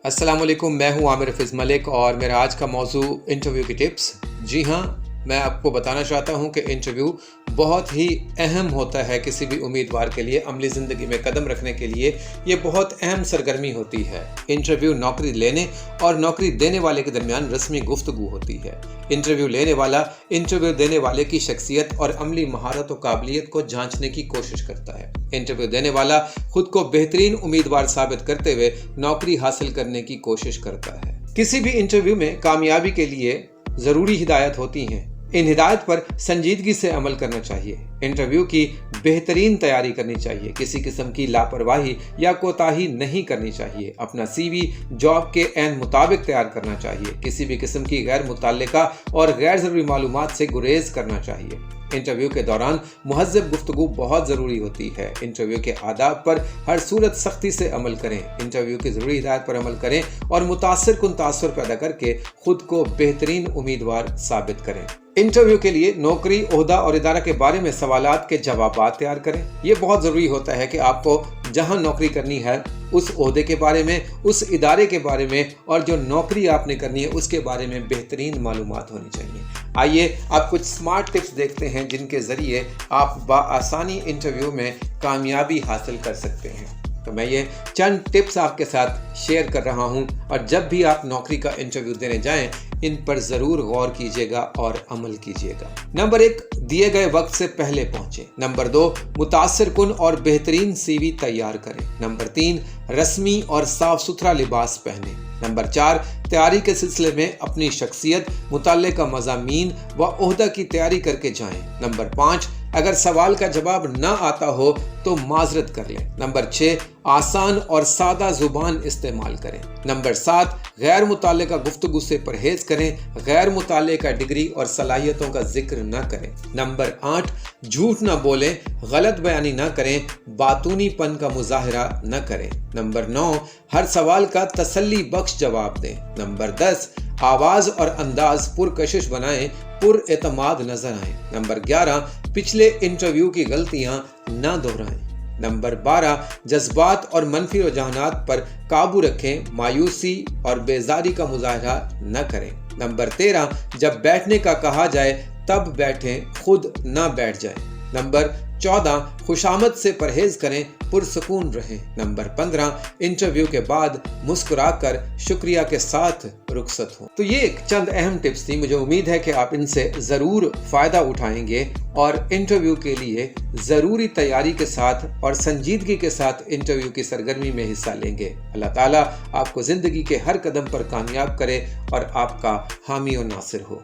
अस्सलाम वालेकुम, मैं हूं आमिर हफीज़ मलिक और मेरा आज का मौजू इंटरव्यू की टिप्स। जी हाँ, मैं आपको बताना चाहता हूं कि इंटरव्यू बहुत ही अहम होता है किसी भी उम्मीदवार के लिए। अमली ज़िंदगी में कदम रखने के लिए ये बहुत अहम सरगर्मी होती है। इंटरव्यू नौकरी लेने और नौकरी देने वाले के दरमियान रस्मी गुफ्तगू होती है। इंटरव्यू लेने वाला इंटरव्यू देने वाले की शख्सियत और अमली महारत और काबिलियत को जांचने की कोशिश करता है। इंटरव्यू देने वाला खुद को बेहतरीन उम्मीदवार साबित करते हुए नौकरी हासिल करने की कोशिश करता है। किसी भी इंटरव्यू में कामयाबी के लिए ज़रूरी हिदायत होती हैं। इन हिदायत पर संजीदगी से अमल करना चाहिए। इंटरव्यू की बेहतरीन तैयारी करनी चाहिए। किसी किस्म की लापरवाही या कोताही नहीं करनी चाहिए। अपना CV जॉब के ऐन मुताबिक तैयार करना चाहिए। किसी भी किस्म की गैर मुतल्लिका और गैर ज़रूरी मालूमात से गुरेज करना चाहिए। इंटरव्यू के दौरान मुहज़्ज़ब गुफ्तगू बहुत ज़रूरी होती है। इंटरव्यू के आदाब पर हर सूरत सख्ती से अमल करें। इंटरव्यू की ज़रूरी हिदायत पर अमल करें और मुतासिर कुन तासुर पैदा करके खुद को बेहतरीन उम्मीदवार साबित करें। इंटरव्यू के लिए नौकरी, ओहदा और इदारा के बारे में सवालात के जवाबात तैयार करें। ये बहुत ज़रूरी होता है कि आपको जहां नौकरी करनी है उस ओहदे के बारे में, उस इदारे के बारे में और जो नौकरी आपने करनी है उसके बारे में बेहतरीन मालूमात होनी चाहिए। आइए आप कुछ स्मार्ट टिप्स देखते हैं जिनके ज़रिए आप बाआसानी इंटरव्यू में कामयाबी हासिल कर सकते हैं। तो मैं ये चंद टिप्स आपके साथ शेयर कर रहा हूं और जब भी आप नौकरी का इंटरव्यू देने जाएं इन पर ज़रूर गौर कीजिएगा और अमल कीजिएगा। नंबर 1, दिए गए वक्त से पहले पहुंचे। नंबर 2, मुतासिर कुन और बेहतरीन CV तैयार करें। नंबर 3, रस्मी और साफ सुथरा लिबास पहने। नंबर 4, तैयारी के सिलसिले में अपनी शख्सियत, मुताल्लिका मज़ामीन व ओहदा की तैयारी करके जाएं। नंबर 5, अगर सवाल का जवाब ना आता हो तो माजरत कर लें। नंबर 6, आसान और सादा जुबान इस्तेमाल करें। नंबर 7, गैर मुताल्लिका गुफ्तगू से परहेज करें। गैर मुताल्लिका डिग्री और सलाहियतों का जिक्र न करें। नंबर 8, झूठ न बोलें, गलत बयानी न करें, बातूनीपन का मुजाहरा न करें। नंबर 9, हर सवाल का तसल्ली बख्श जवाब दें। नंबर 10, आवाज़ और अंदाज पुरकशिश बनाएं, पुरएतमाद नजर आए। नंबर 11, पिछले इंटरव्यू की गलतियां ना दोहराएं। नंबर 12, जज्बात और मनफी रुझानात पर काबू रखें, मायूसी और बेजारी का मुजाहरा न करें। नंबर 13, जब बैठने का कहा जाए तब बैठें, खुद ना बैठ जाएं। नंबर 14, खुशामद से परहेज करें, पुरसुकून रहें। नंबर 15, इंटरव्यू के बाद मुस्कुराकर शुक्रिया के साथ रुखसत हो। तो ये चंद अहम टिप्स थी। मुझे उम्मीद है कि आप इनसे ज़रूर फ़ायदा उठाएंगे और इंटरव्यू के लिए ज़रूरी तैयारी के साथ और संजीदगी के साथ इंटरव्यू की सरगर्मी में हिस्सा लेंगे। अल्लाह ताला आपको ज़िंदगी के हर कदम पर कामयाब करे और आपका हामी और नासिर हो।